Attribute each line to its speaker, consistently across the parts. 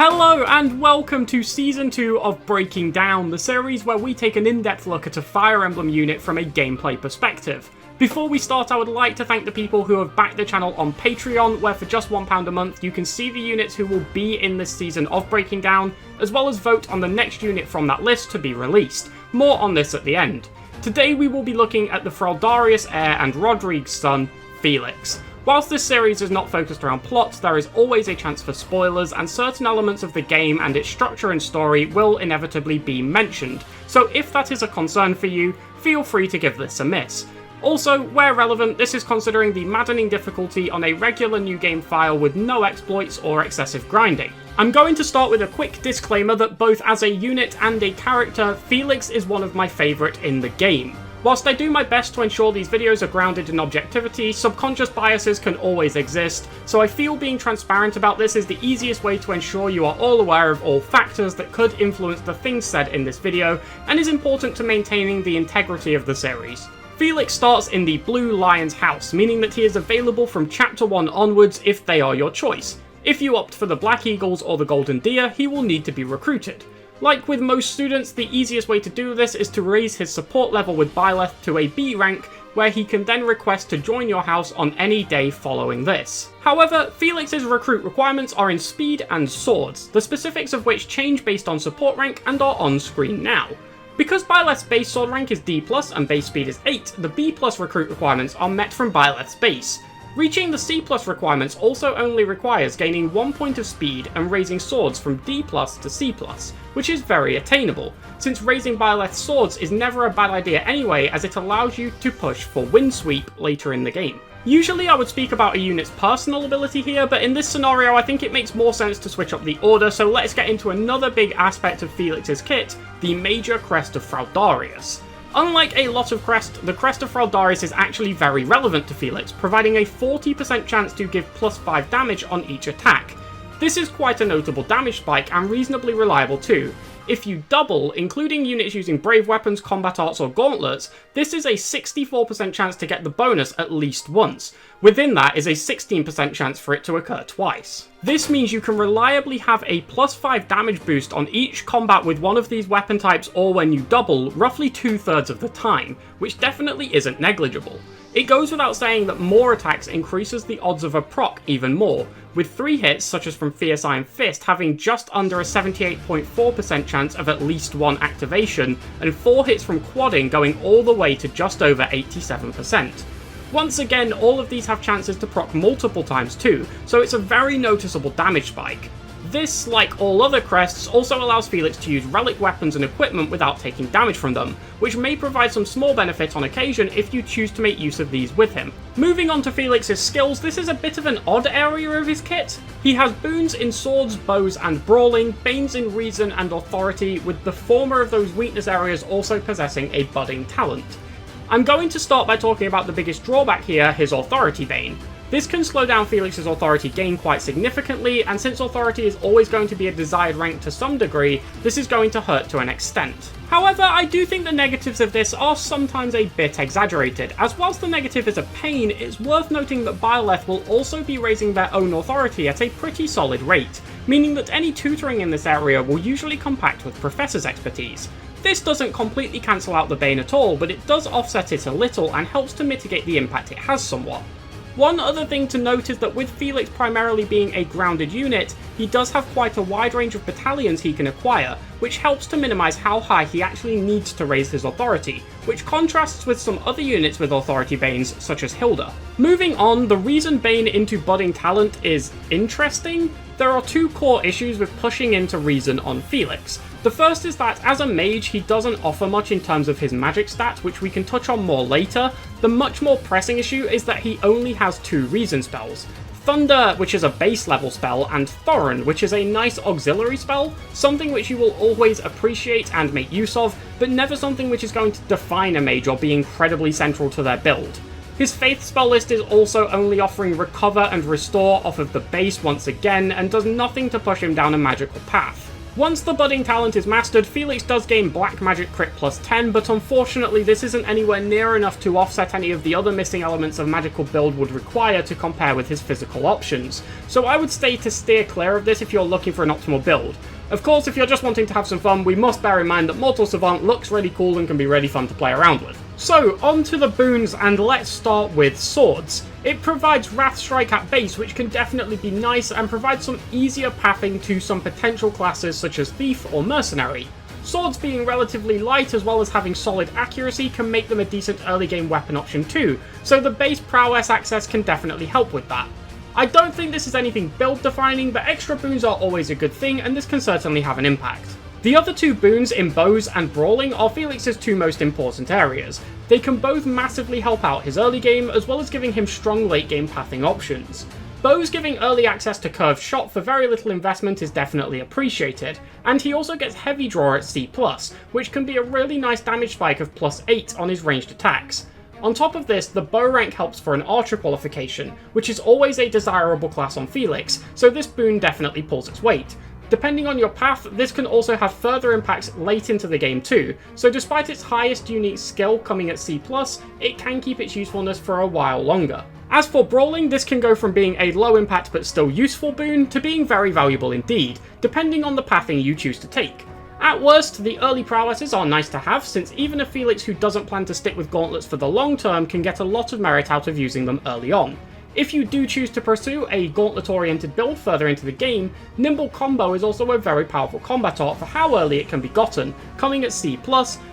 Speaker 1: Hello and welcome to Season 2 of Breaking Down, the series where we take an in-depth look at a Fire Emblem unit from a gameplay perspective. Before we start, I would like to thank the people who have backed the channel on Patreon, where for just £1 a month you can see the units who will be in this season of Breaking Down, as well as vote on the next unit from that list to be released. More on this at the end. Today we will be looking at the Fraldarius heir and Rodrigue's son, Felix. Whilst this series is not focused around plot, there is always a chance for spoilers, and certain elements of the game and its structure and story will inevitably be mentioned, so if that is a concern for you, feel free to give this a miss. Also, where relevant, this is considering the maddening difficulty on a regular new game file with no exploits or excessive grinding. I'm going to start with a quick disclaimer that both as a unit and a character, Felix is one of my favourite in the game. Whilst I do my best to ensure these videos are grounded in objectivity, subconscious biases can always exist, so I feel being transparent about this is the easiest way to ensure you are all aware of all factors that could influence the things said in this video, and is important to maintaining the integrity of the series. Felix starts in the Blue Lion's house, meaning that he is available from Chapter 1 onwards if they are your choice. If you opt for the Black Eagles or the Golden Deer, he will need to be recruited. Like with most students, the easiest way to do this is to raise his support level with Byleth to a B rank, where he can then request to join your house on any day following this. However, Felix's recruit requirements are in speed and swords, the specifics of which change based on support rank and are on screen now. Because Byleth's base sword rank is D+, and base speed is 8, the B+ recruit requirements are met from Byleth's base. Reaching the C+ requirements also only requires gaining 1 point of speed and raising swords from D+ to C+, which is very attainable, since raising Byleth's swords is never a bad idea anyway, as it allows you to push for Windsweep later in the game. Usually I would speak about a unit's personal ability here, but in this scenario I think it makes more sense to switch up the order, so let's get into another big aspect of Felix's kit, the Major Crest of Fraldarius. Unlike a lot of Crest, the Crest of Fraldarius is actually very relevant to Felix, providing a 40% chance to give +5 damage on each attack. This is quite a notable damage spike and reasonably reliable too. If you double, including units using brave weapons, combat arts or gauntlets, this is a 64% chance to get the bonus at least once. Within that is a 16% chance for it to occur twice. This means you can reliably have a +5 damage boost on each combat with one of these weapon types, or when you double, roughly 2/3 of the time, which definitely isn't negligible. It goes without saying that more attacks increases the odds of a proc even more, with 3 hits such as from Fierce Iron Fist having just under a 78.4% chance of at least one activation, and 4 hits from quadding going all the way to just over 87%. Once again, all of these have chances to proc multiple times too, so it's a very noticeable damage spike. This, like all other crests, also allows Felix to use relic weapons and equipment without taking damage from them, which may provide some small benefit on occasion if you choose to make use of these with him. Moving on to Felix's skills, this is a bit of an odd area of his kit. He has boons in swords, bows and brawling, banes in reason and authority, with the former of those weakness areas also possessing a budding talent. I'm going to start by talking about the biggest drawback here, his authority bane. This can slow down Felix's authority gain quite significantly, and since authority is always going to be a desired rank to some degree, this is going to hurt to an extent. However, I do think the negatives of this are sometimes a bit exaggerated, as whilst the negative is a pain, it's worth noting that Byleth will also be raising their own authority at a pretty solid rate, meaning that any tutoring in this area will usually compact with Professor's expertise. This doesn't completely cancel out the bane at all, but it does offset it a little and helps to mitigate the impact it has somewhat. One other thing to note is that with Felix primarily being a grounded unit, he does have quite a wide range of battalions he can acquire, which helps to minimise how high he actually needs to raise his authority, which contrasts with some other units with authority banes, such as Hilda. Moving on, the reason Bane into budding talent is interesting. There are 2 core issues with pushing into reason on Felix. The first is that as a mage he doesn't offer much in terms of his magic stat, which we can touch on more later. The much more pressing issue is that he only has 2 reason spells. Thunder, which is a base level spell, and Thorin, which is a nice auxiliary spell, something which you will always appreciate and make use of, but never something which is going to define a mage or be incredibly central to their build. His Faith spell list is also only offering Recover and Restore off of the base once again, and does nothing to push him down a magical path. Once the budding talent is mastered, Felix does gain Black Magic Crit plus 10, but unfortunately this isn't anywhere near enough to offset any of the other missing elements a magical build would require to compare with his physical options. So I would say to steer clear of this if you're looking for an optimal build. Of course, if you're just wanting to have some fun, we must bear in mind that Mortal Savant looks really cool and can be really fun to play around with. So, on to the boons, and let's start with swords. It provides Wrath Strike at base, which can definitely be nice and provide some easier pathing to some potential classes such as Thief or Mercenary. Swords being relatively light as well as having solid accuracy can make them a decent early game weapon option too, so the base prowess access can definitely help with that. I don't think this is anything build defining, but extra boons are always a good thing and this can certainly have an impact. The other two boons in bows and brawling are Felix's two most important areas. They can both massively help out his early game as well as giving him strong late game pathing options. Bows giving early access to curved shot for very little investment is definitely appreciated, and he also gets heavy draw at C+, which can be a really nice damage spike of +8 on his ranged attacks. On top of this, the bow rank helps for an archer qualification, which is always a desirable class on Felix, so this boon definitely pulls its weight. Depending on your path, this can also have further impacts late into the game too, so despite its highest unique skill coming at C+, it can keep its usefulness for a while longer. As for brawling, this can go from being a low impact but still useful boon to being very valuable indeed, depending on the pathing you choose to take. At worst, the early prowesses are nice to have, since even a Felix who doesn't plan to stick with gauntlets for the long term can get a lot of merit out of using them early on. If you do choose to pursue a gauntlet-oriented build further into the game, Nimble Combo is also a very powerful combat art for how early it can be gotten, coming at C+,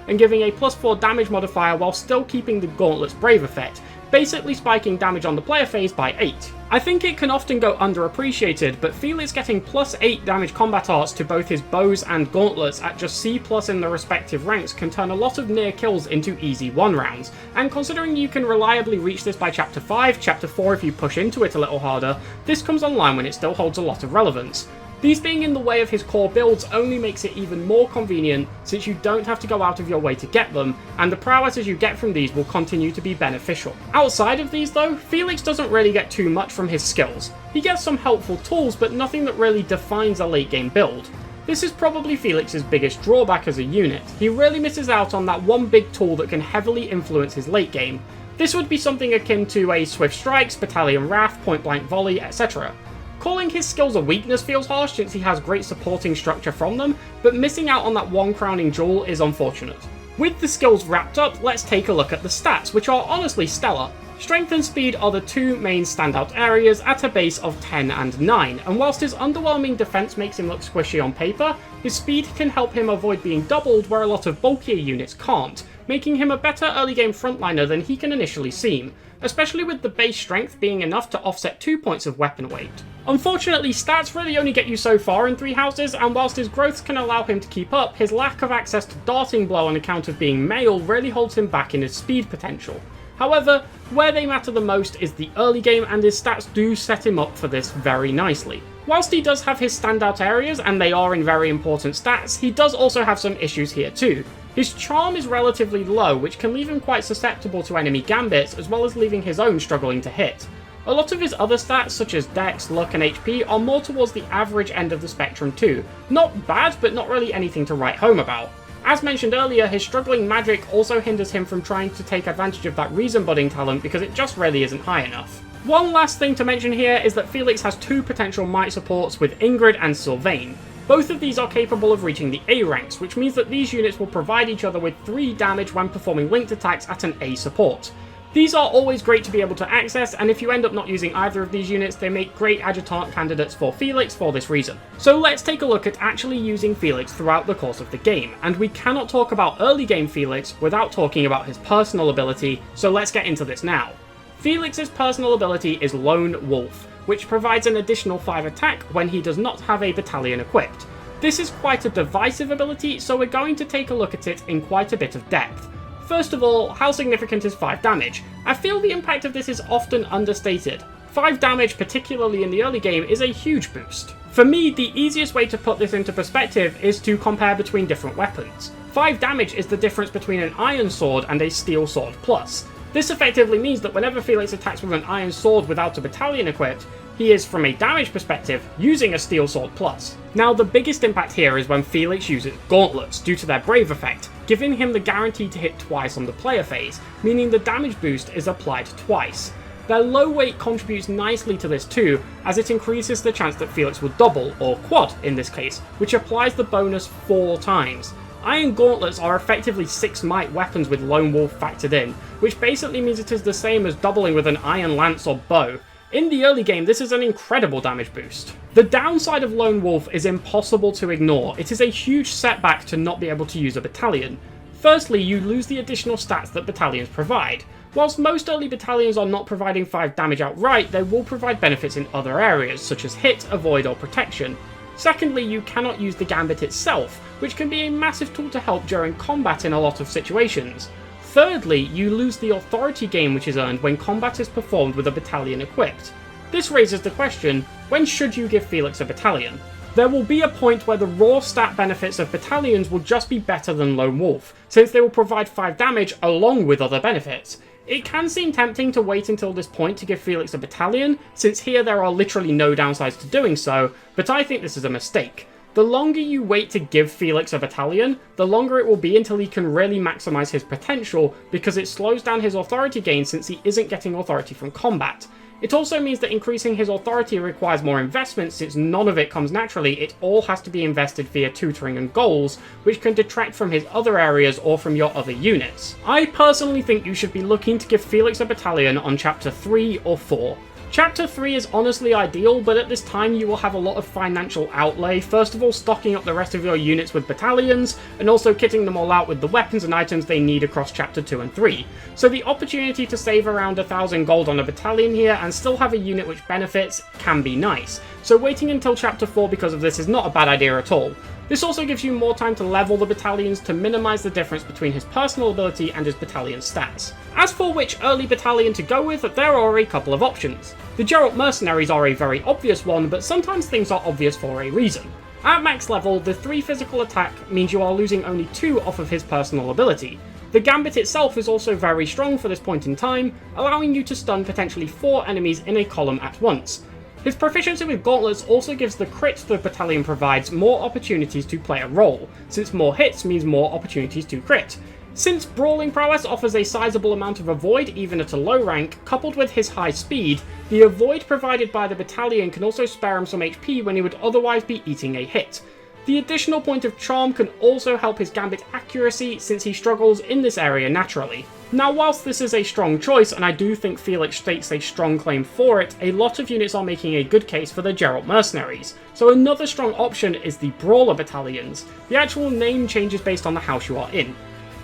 Speaker 1: and giving a +4 damage modifier while still keeping the Gauntlet's Brave effect, basically spiking damage on the player phase by 8. I think it can often go underappreciated, but Felix getting +8 damage combat arts to both his bows and gauntlets at just C+ in the respective ranks can turn a lot of near kills into easy 1 rounds, and considering you can reliably reach this by Chapter 5, Chapter 4 if you push into it a little harder, this comes online when it still holds a lot of relevance. These being in the way of his core builds only makes it even more convenient since you don't have to go out of your way to get them, and the prowesses you get from these will continue to be beneficial. Outside of these though, Felix doesn't really get too much from his skills. He gets some helpful tools, but nothing that really defines a late game build. This is probably Felix's biggest drawback as a unit. He really misses out on that one big tool that can heavily influence his late game. This would be something akin to a Swift Strikes, Battalion Wrath, Point Blank Volley, etc. Calling his skills a weakness feels harsh since he has great supporting structure from them, but missing out on that one crowning jewel is unfortunate. With the skills wrapped up, let's take a look at the stats, which are honestly stellar. Strength and speed are the two main standout areas at a base of 10 and 9, and whilst his underwhelming defense makes him look squishy on paper, his speed can help him avoid being doubled where a lot of bulkier units can't, making him a better early game frontliner than he can initially seem, especially with the base strength being enough to offset 2 points of weapon weight. Unfortunately, stats really only get you so far in 3 houses, and whilst his growth can allow him to keep up, his lack of access to Darting Blow on account of being male really holds him back in his speed potential. However, where they matter the most is the early game, and his stats do set him up for this very nicely. Whilst he does have his standout areas, and they are in very important stats, he does also have some issues here too. His charm is relatively low, which can leave him quite susceptible to enemy gambits, as well as leaving his own struggling to hit. A lot of his other stats, such as dex, luck and HP, are more towards the average end of the spectrum too. Not bad, but not really anything to write home about. As mentioned earlier, his struggling magic also hinders him from trying to take advantage of that reason budding talent because it just really isn't high enough. One last thing to mention here is that Felix has 2 potential might supports with Ingrid and Sylvain. Both of these are capable of reaching the A ranks, which means that these units will provide each other with 3 damage when performing linked attacks at an A support. These are always great to be able to access, and if you end up not using either of these units, they make great adjutant candidates for Felix for this reason. So let's take a look at actually using Felix throughout the course of the game, and we cannot talk about early game Felix without talking about his personal ability, so let's get into this now. Felix's personal ability is Lone Wolf, which provides an additional 5 attack when he does not have a battalion equipped. This is quite a divisive ability, so we're going to take a look at it in quite a bit of depth. First of all, how significant is 5 damage? I feel the impact of this is often understated. 5 damage, particularly in the early game, is a huge boost. For me, the easiest way to put this into perspective is to compare between different weapons. 5 damage is the difference between an iron sword and a steel sword plus. This effectively means that whenever Felix attacks with an iron sword without a battalion equipped, he is, from a damage perspective, using a Steel Sword Plus. Now, the biggest impact here is when Felix uses Gauntlets due to their Brave effect, giving him the guarantee to hit twice on the player phase, meaning the damage boost is applied twice. Their low weight contributes nicely to this too, as it increases the chance that Felix will double, or quad in this case, which applies the bonus 4 times. Iron Gauntlets are effectively 6 might weapons with Lone Wolf factored in, which basically means it is the same as doubling with an Iron Lance or bow. In the early game, this is an incredible damage boost. The downside of Lone Wolf is impossible to ignore. It is a huge setback to not be able to use a battalion. Firstly, you lose the additional stats that battalions provide. Whilst most early battalions are not providing 5 damage outright, they will provide benefits in other areas, such as hit, avoid, or protection. Secondly, you cannot use the Gambit itself, which can be a massive tool to help during combat in a lot of situations. Thirdly, you lose the authority gain which is earned when combat is performed with a battalion equipped. This raises the question, when should you give Felix a battalion? There will be a point where the raw stat benefits of battalions will just be better than Lone Wolf, since they will provide 5 damage along with other benefits. It can seem tempting to wait until this point to give Felix a battalion, since here there are literally no downsides to doing so, but I think this is a mistake. The longer you wait to give Felix a battalion, the longer it will be until he can really maximise his potential, because it slows down his authority gain since he isn't getting authority from combat. It also means that increasing his authority requires more investment, since none of it comes naturally. It all has to be invested via tutoring and goals, which can detract from his other areas or from your other units. I personally think you should be looking to give Felix a battalion on Chapter 3 or 4. Chapter 3 is honestly ideal, but at this time you will have a lot of financial outlay, first of all stocking up the rest of your units with battalions, and also kitting them all out with the weapons and items they need across Chapter 2 and 3. So the opportunity to save around 1,000 gold on a battalion here and still have a unit which benefits can be nice. So waiting until Chapter 4 because of this is not a bad idea at all. This also gives you more time to level the battalions to minimise the difference between his personal ability and his battalion stats. As for which early battalion to go with, there are a couple of options. The Geralt Mercenaries are a very obvious one, but sometimes things are obvious for a reason. At max level, the 3 physical attack means you are losing only 2 off of his personal ability. The Gambit itself is also very strong for this point in time, allowing you to stun potentially 4 enemies in a column at once. His proficiency with Gauntlets also gives the crit the battalion provides more opportunities to play a role, since more hits means more opportunities to crit. Since Brawling Prowess offers a sizable amount of avoid even at a low rank, coupled with his high speed, the avoid provided by the battalion can also spare him some HP when he would otherwise be eating a hit. The additional point of charm can also help his Gambit accuracy since he struggles in this area naturally. Now whilst this is a strong choice, and I do think Felix stakes a strong claim for it, a lot of units are making a good case for the Geralt Mercenaries. So another strong option is the Brawler Battalions. The actual name changes based on the house you are in.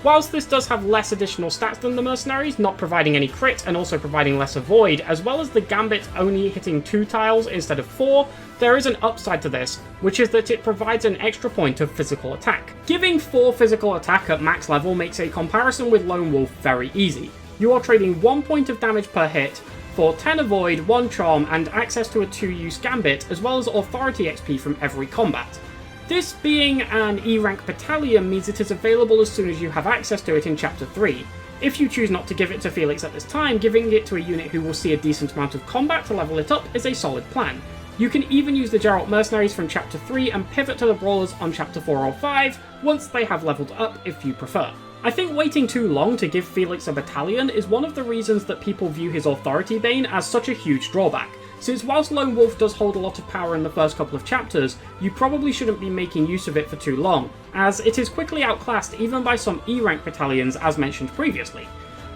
Speaker 1: Whilst this does have less additional stats than the Mercenaries, not providing any crit and also providing less avoid, as well as the Gambit only hitting 2 tiles instead of 4, there is an upside to this, which is that it provides an extra point of physical attack. Giving 4 physical attack at max level makes a comparison with Lone Wolf very easy. You are trading 1 point of damage per hit for 10 avoid, 1 charm, and access to a 2-use Gambit, as well as authority XP from every combat. This being an E-rank battalion means it is available as soon as you have access to it in Chapter 3. If you choose not to give it to Felix at this time, giving it to a unit who will see a decent amount of combat to level it up is a solid plan. You can even use the Geralt Mercenaries from Chapter 3 and pivot to the Brawlers on Chapter 4 or 5 once they have leveled up if you prefer. I think waiting too long to give Felix a battalion is one of the reasons that people view his authority bane as such a huge drawback. Since whilst Lone Wolf does hold a lot of power in the first couple of chapters, you probably shouldn't be making use of it for too long, as it is quickly outclassed even by some E-rank battalions as mentioned previously.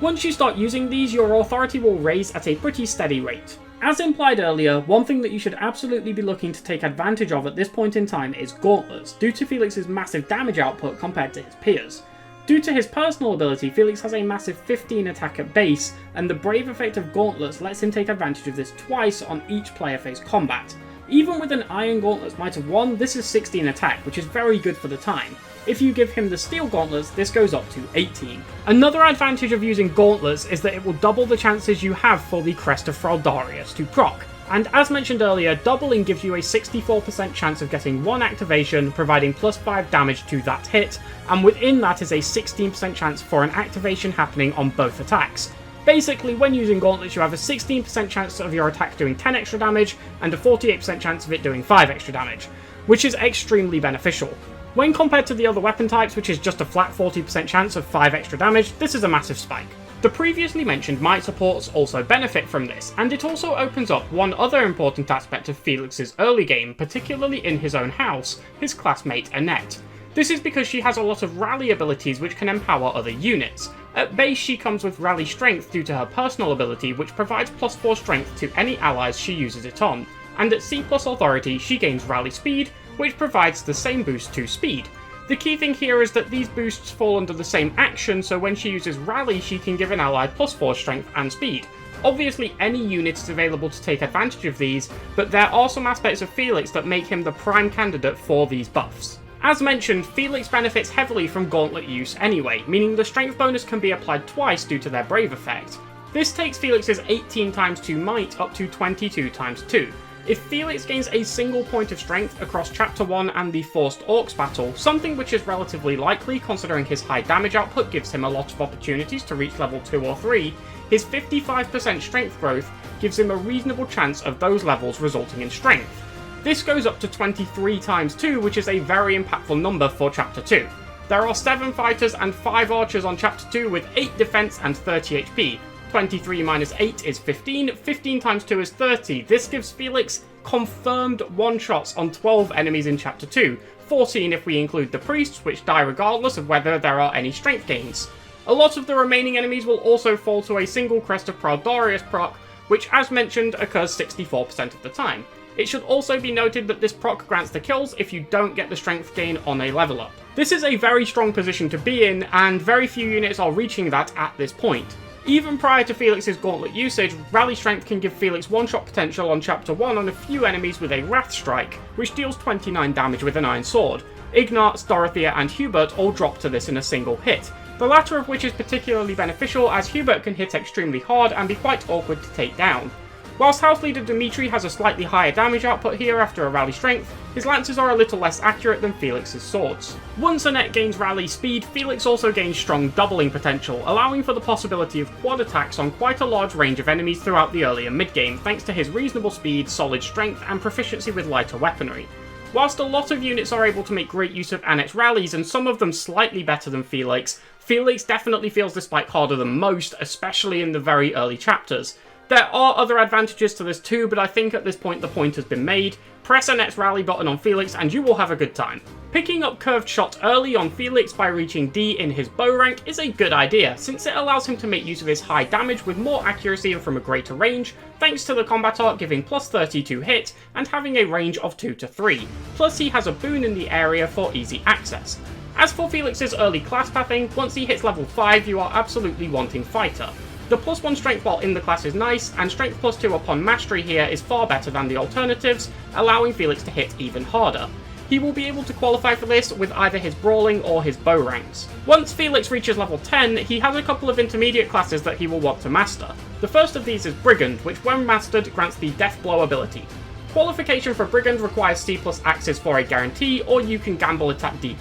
Speaker 1: Once you start using these, your authority will raise at a pretty steady rate. As implied earlier, one thing that you should absolutely be looking to take advantage of at this point in time is Gauntlets, due to Felix's massive damage output compared to his peers. Due to his personal ability, Felix has a massive 15 attack at base, and the Brave effect of Gauntlets lets him take advantage of this twice on each player phase combat. Even with an Iron Gauntlets Might of 1, this is 16 attack, which is very good for the time. If you give him the Steel Gauntlets, this goes up to 18. Another advantage of using Gauntlets is that it will double the chances you have for the Crest of Fraldarius to proc. And as mentioned earlier, doubling gives you a 64% chance of getting 1 activation, providing plus 5 damage to that hit, and within that is a 16% chance for an activation happening on both attacks. Basically, when using gauntlets, you have a 16% chance of your attack doing 10 extra damage, and a 48% chance of it doing 5 extra damage, which is extremely beneficial. When compared to the other weapon types, which is just a flat 40% chance of 5 extra damage, this is a massive spike. The previously mentioned might supports also benefit from this, and it also opens up one other important aspect of Felix's early game, particularly in his own house, his classmate Annette. This is because she has a lot of rally abilities which can empower other units. At base she comes with rally strength due to her personal ability, which provides +4 strength to any allies she uses it on, and at C+ authority she gains rally speed, which provides the same boost to speed. The key thing here is that these boosts fall under the same action, so when she uses rally she can give an ally +4 strength and speed. Obviously any unit is available to take advantage of these, but there are some aspects of Felix that make him the prime candidate for these buffs. As mentioned, Felix benefits heavily from gauntlet use anyway, meaning the strength bonus can be applied twice due to their brave effect. This takes Felix's 18 × 2 might up to 22 × 2. If Felix gains a single point of strength across Chapter 1 and the Forced Orcs battle, something which is relatively likely considering his high damage output gives him a lot of opportunities to reach level 2 or 3, his 55% strength growth gives him a reasonable chance of those levels resulting in strength. This goes up to 23 × 2, which is a very impactful number for Chapter 2. There are 7 fighters and 5 archers on Chapter 2 with 8 defense and 30 HP. 23 minus 8 is 15, 15 × 2 is 30. This gives Felix confirmed one-shots on 12 enemies in Chapter 2, 14 if we include the priests, which die regardless of whether there are any strength gains. A lot of the remaining enemies will also fall to a single Crest of Proud Darius proc, which as mentioned occurs 64% of the time. It should also be noted that this proc grants the kills if you don't get the strength gain on a level up. This is a very strong position to be in, and very few units are reaching that at this point. Even prior to Felix's gauntlet usage, rally strength can give Felix one-shot potential on Chapter 1 on a few enemies with a Wrath Strike, which deals 29 damage with an Iron Sword. Ignatz, Dorothea and Hubert all drop to this in a single hit, the latter of which is particularly beneficial as Hubert can hit extremely hard and be quite awkward to take down. Whilst House Leader Dimitri has a slightly higher damage output here after a rally strength, his lances are a little less accurate than Felix's swords. Once Annette gains rally speed, Felix also gains strong doubling potential, allowing for the possibility of quad attacks on quite a large range of enemies throughout the earlier mid-game thanks to his reasonable speed, solid strength and proficiency with lighter weaponry. Whilst a lot of units are able to make great use of Annette's rallies and some of them slightly better than Felix, Felix definitely feels this spike harder than most, especially in the very early chapters. There are other advantages to this too, but I think at this point the point has been made. Press Annette's rally button on Felix and you will have a good time. Picking up curved shot early on Felix by reaching D in his bow rank is a good idea, since it allows him to make use of his high damage with more accuracy and from a greater range, thanks to the combat art giving +30 to hit and having a range of 2 to 3. Plus he has a boon in the area for easy access. As for Felix's early class pathing, once he hits level 5 you are absolutely wanting fighter. The +1 strength while in the class is nice, and strength +2 upon mastery here is far better than the alternatives, allowing Felix to hit even harder. He will be able to qualify for this with either his brawling or his bow ranks. Once Felix reaches level 10, he has a couple of intermediate classes that he will want to master. The first of these is Brigand, which when mastered grants the Death Blow ability. Qualification for Brigand requires C+ axes for a guarantee, or you can gamble it at D+.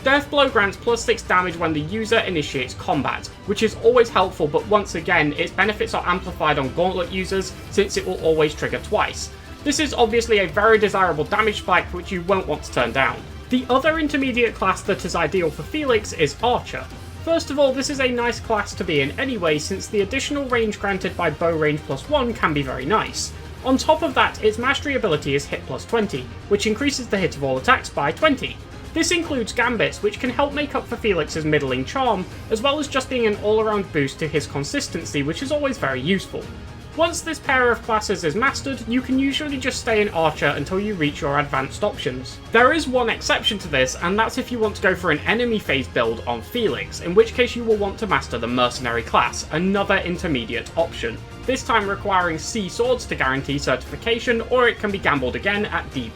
Speaker 1: Death Blow grants +6 damage when the user initiates combat, which is always helpful, but once again, its benefits are amplified on Gauntlet users since it will always trigger twice. This is obviously a very desirable damage spike which you won't want to turn down. The other intermediate class that is ideal for Felix is Archer. First of all, this is a nice class to be in anyway, since the additional range granted by bow range +1 can be very nice. On top of that, its mastery ability is hit +20, which increases the hit of all attacks by 20. This includes Gambits, which can help make up for Felix's middling charm, as well as just being an all-around boost to his consistency, which is always very useful. Once this pair of classes is mastered, you can usually just stay in Archer until you reach your advanced options. There is one exception to this, and that's if you want to go for an enemy phase build on Felix, in which case you will want to master the Mercenary class, another intermediate option. This time requiring C swords to guarantee certification, or it can be gambled again at D+.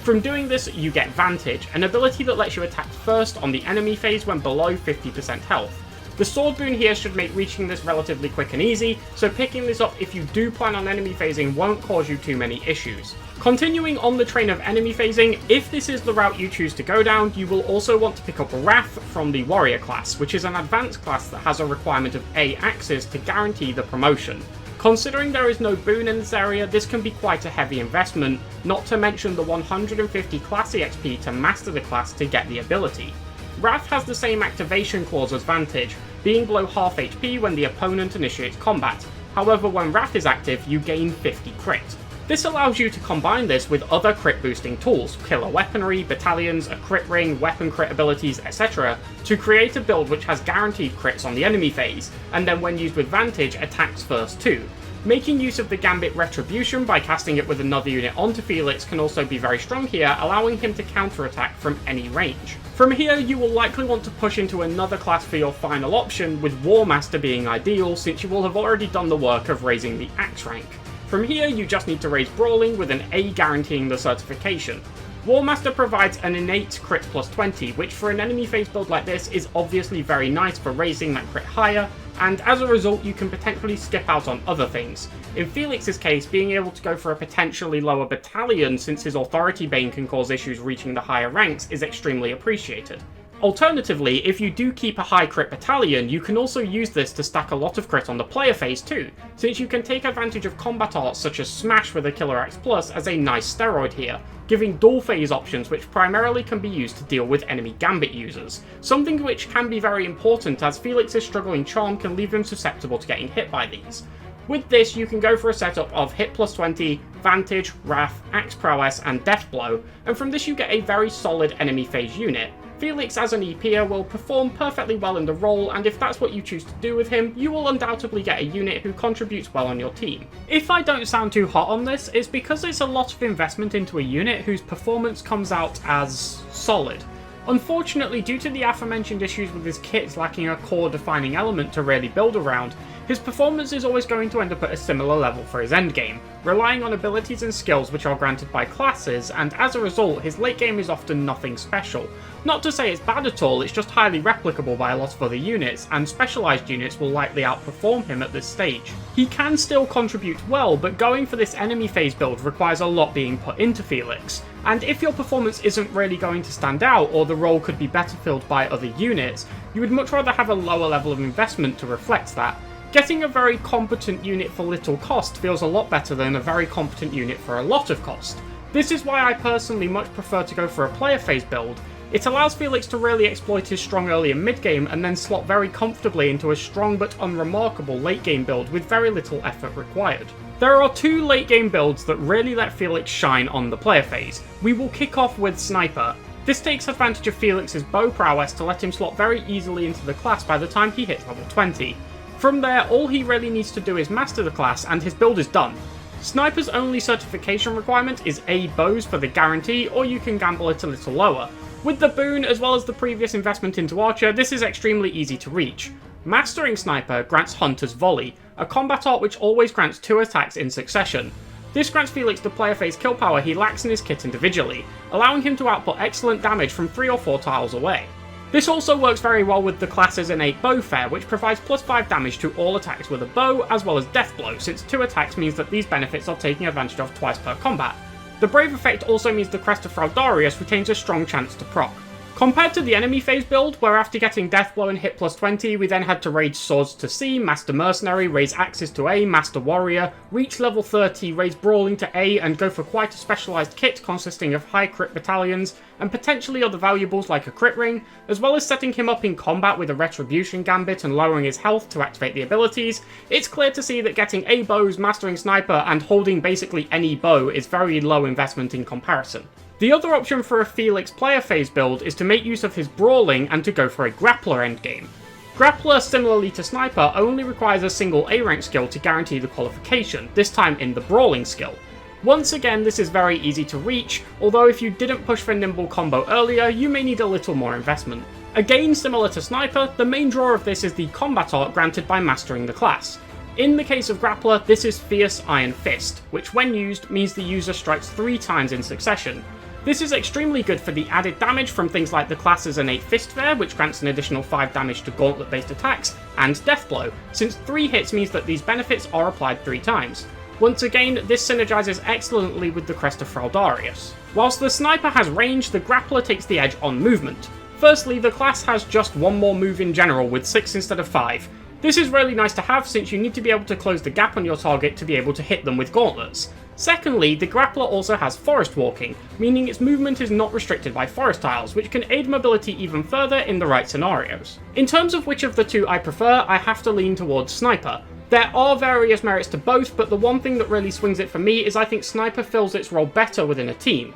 Speaker 1: From doing this, you get Vantage, an ability that lets you attack first on the enemy phase when below 50% health. The sword boon here should make reaching this relatively quick and easy, so picking this up if you do plan on enemy phasing won't cause you too many issues. Continuing on the train of enemy phasing, if this is the route you choose to go down, you will also want to pick up Wrath from the Warrior class, which is an advanced class that has a requirement of A axes to guarantee the promotion. Considering there is no boon in this area, this can be quite a heavy investment, not to mention the 150 class EXP to master the class to get the ability. Wrath has the same activation clause as Vantage, being below half HP when the opponent initiates combat. However, when Wrath is active, you gain 50 crit. This allows you to combine this with other crit boosting tools, killer weaponry, battalions, a crit ring, weapon crit abilities, etc. to create a build which has guaranteed crits on the enemy phase, and then when used with Vantage, attacks first too. Making use of the Gambit Retribution by casting it with another unit onto Felix can also be very strong here, allowing him to counterattack from any range. From here, you will likely want to push into another class for your final option, with War Master being ideal since you will have already done the work of raising the Axe rank. From here, you just need to raise Brawling with an A guaranteeing the certification. War Master provides an innate crit plus 20, which for an enemy phase build like this is obviously very nice for raising that crit higher, and as a result you can potentially skip out on other things. In Felix's case, being able to go for a potentially lower battalion since his Authority Bane can cause issues reaching the higher ranks is extremely appreciated. Alternatively, if you do keep a high crit battalion, you can also use this to stack a lot of crit on the player phase too, since you can take advantage of combat arts such as Smash with a Killer Axe Plus as a nice steroid here, giving dual phase options which primarily can be used to deal with enemy Gambit users, something which can be very important as Felix's struggling charm can leave him susceptible to getting hit by these. With this, you can go for a setup of hit plus 20, Vantage, Wrath, Axe Prowess, and Death Blow, and from this you get a very solid enemy phase unit. Felix as an EPer will perform perfectly well in the role, and if that's what you choose to do with him, you will undoubtedly get a unit who contributes well on your team. If I don't sound too hot on this, it's because it's a lot of investment into a unit whose performance comes out as solid. Unfortunately, due to the aforementioned issues with his kit lacking a core defining element to really build around, his performance is always going to end up at a similar level for his endgame, relying on abilities and skills which are granted by classes, and as a result his late game is often nothing special. Not to say it's bad at all, it's just highly replicable by a lot of other units, and specialised units will likely outperform him at this stage. He can still contribute well, but going for this enemy phase build requires a lot being put into Felix, and if your performance isn't really going to stand out or the role could be better filled by other units, you would much rather have a lower level of investment to reflect that. Getting a very competent unit for little cost feels a lot better than a very competent unit for a lot of cost. This is why I personally much prefer to go for a player phase build. It allows Felix to really exploit his strong early and mid game and then slot very comfortably into a strong but unremarkable late game build with very little effort required. There are two late game builds that really let Felix shine on the player phase. We will kick off with Sniper. This takes advantage of Felix's bow prowess to let him slot very easily into the class by the time he hits level 20. From there, all he really needs to do is master the class and his build is done. Sniper's only certification requirement is A bows for the guarantee, or you can gamble it a little lower. With the boon as well as the previous investment into Archer, this is extremely easy to reach. Mastering Sniper grants Hunter's Volley, a combat art which always grants 2 attacks in succession. This grants Felix the player phase kill power he lacks in his kit individually, allowing him to output excellent damage from 3 or 4 tiles away. This also works very well with the class's innate bow fair, which provides plus 5 damage to all attacks with a bow, as well as Death Blow, since 2 attacks means that these benefits are taken advantage of twice per combat. The Brave effect also means the Crest of Fraudarius retains a strong chance to proc. Compared to the enemy phase build, where after getting Death Blow and hit plus 20, we then had to raise Swords to C, Master Mercenary, raise Axes to A, Master Warrior, reach level 30, raise Brawling to A, and go for quite a specialised kit consisting of high crit battalions, and potentially other valuables like a crit ring, as well as setting him up in combat with a Retribution Gambit and lowering his health to activate the abilities, it's clear to see that getting A bows, mastering Sniper, and holding basically any bow is very low investment in comparison. The other option for a Felix player phase build is to make use of his Brawling and to go for a Grappler endgame. Grappler, similarly to Sniper, only requires a single A rank skill to guarantee the qualification, this time in the Brawling skill. Once again, this is very easy to reach, although if you didn't push for Nimble combo earlier, you may need a little more investment. Again, similar to Sniper, the main draw of this is the combat art granted by mastering the class. In the case of Grappler, this is Fierce Iron Fist, which when used means the user strikes 3 times in succession. This is extremely good for the added damage from things like the class's innate Fist Fair, which grants an additional 5 damage to gauntlet based attacks, and Death Blow, since 3 hits means that these benefits are applied 3 times. Once again, this synergizes excellently with the Crest of Fraldarius. Whilst the Sniper has range, the Grappler takes the edge on movement. Firstly, the class has just one more move in general with 6 instead of 5. This is really nice to have since you need to be able to close the gap on your target to be able to hit them with gauntlets. Secondly, the Grappler also has forest walking, meaning its movement is not restricted by forest tiles, which can aid mobility even further in the right scenarios. In terms of which of the two I prefer, I have to lean towards Sniper. There are various merits to both, but the one thing that really swings it for me is I think Sniper fills its role better within a team.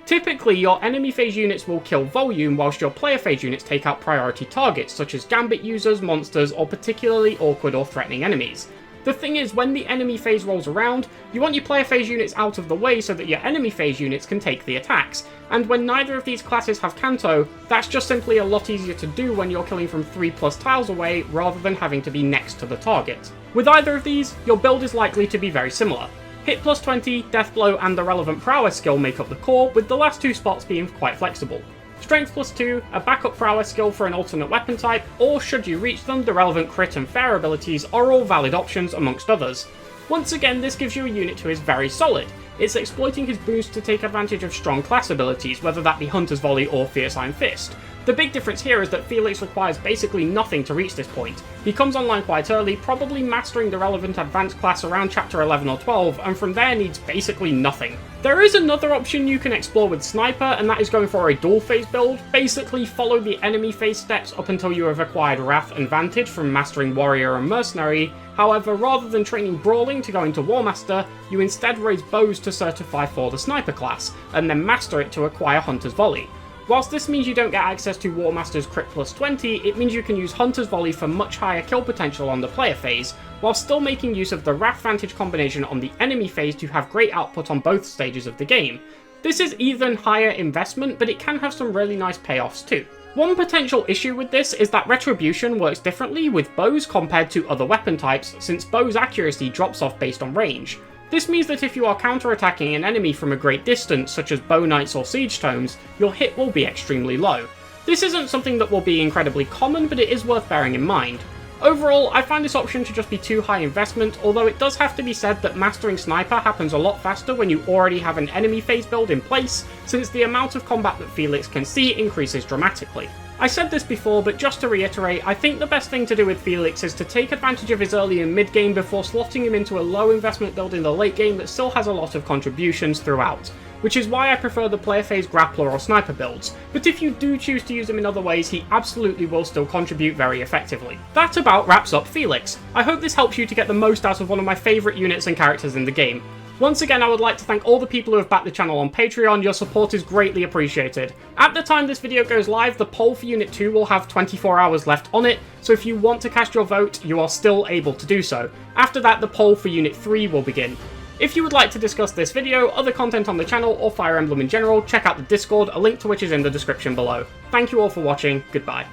Speaker 1: Typically, your enemy phase units will kill volume, whilst your player phase units take out priority targets, such as gambit users, monsters, or particularly awkward or threatening enemies. The thing is, when the enemy phase rolls around, you want your player phase units out of the way so that your enemy phase units can take the attacks, and when neither of these classes have Canto, that's just simply a lot easier to do when you're killing from 3+ tiles away rather than having to be next to the target. With either of these, your build is likely to be very similar. Hit plus 20, Death Blow, and the relevant prowess skill make up the core, with the last two spots being quite flexible. Strength plus 2, a backup prowess skill for an alternate weapon type, or should you reach them, the relevant crit and fair abilities are all valid options amongst others. Once again, this gives you a unit who is very solid. It's exploiting his boost to take advantage of strong class abilities, whether that be Hunter's Volley or Fierce Iron Fist. The big difference here is that Felix requires basically nothing to reach this point. He comes online quite early, probably mastering the relevant advanced class around chapter 11 or 12, and from there needs basically nothing. There is another option you can explore with Sniper, and that is going for a dual phase build. Basically follow the enemy phase steps up until you have acquired Wrath and Vantage from mastering Warrior and Mercenary. However, rather than training Brawling to go into War Master, you instead raise Bows to certify for the Sniper class, and then master it to acquire Hunter's Volley. Whilst this means you don't get access to War Master's crit plus 20, it means you can use Hunter's Volley for much higher kill potential on the player phase, while still making use of the Wrath Vantage combination on the enemy phase to have great output on both stages of the game. This is even higher investment, but it can have some really nice payoffs too. One potential issue with this is that Retribution works differently with bows compared to other weapon types, since bows accuracy drops off based on range. This means that if you are counter-attacking an enemy from a great distance, such as Bow Knights or Siege Tomes, your hit will be extremely low. This isn't something that will be incredibly common, but it is worth bearing in mind. Overall, I find this option to just be too high investment, although it does have to be said that mastering Sniper happens a lot faster when you already have an enemy phase build in place, since the amount of combat that Felix can see increases dramatically. I said this before, but just to reiterate, I think the best thing to do with Felix is to take advantage of his early and mid game before slotting him into a low investment build in the late game that still has a lot of contributions throughout, which is why I prefer the player phase Grappler or Sniper builds, but if you do choose to use him in other ways, he absolutely will still contribute very effectively. That about wraps up Felix. I hope this helps you to get the most out of one of my favourite units and characters in the game. Once again, I would like to thank all the people who have backed the channel on Patreon. Your support is greatly appreciated. At the time this video goes live, the poll for Unit 2 will have 24 hours left on it, so if you want to cast your vote, you are still able to do so. After that, the poll for Unit 3 will begin. If you would like to discuss this video, other content on the channel, or Fire Emblem in general, check out the Discord, a link to which is in the description below. Thank you all for watching, goodbye.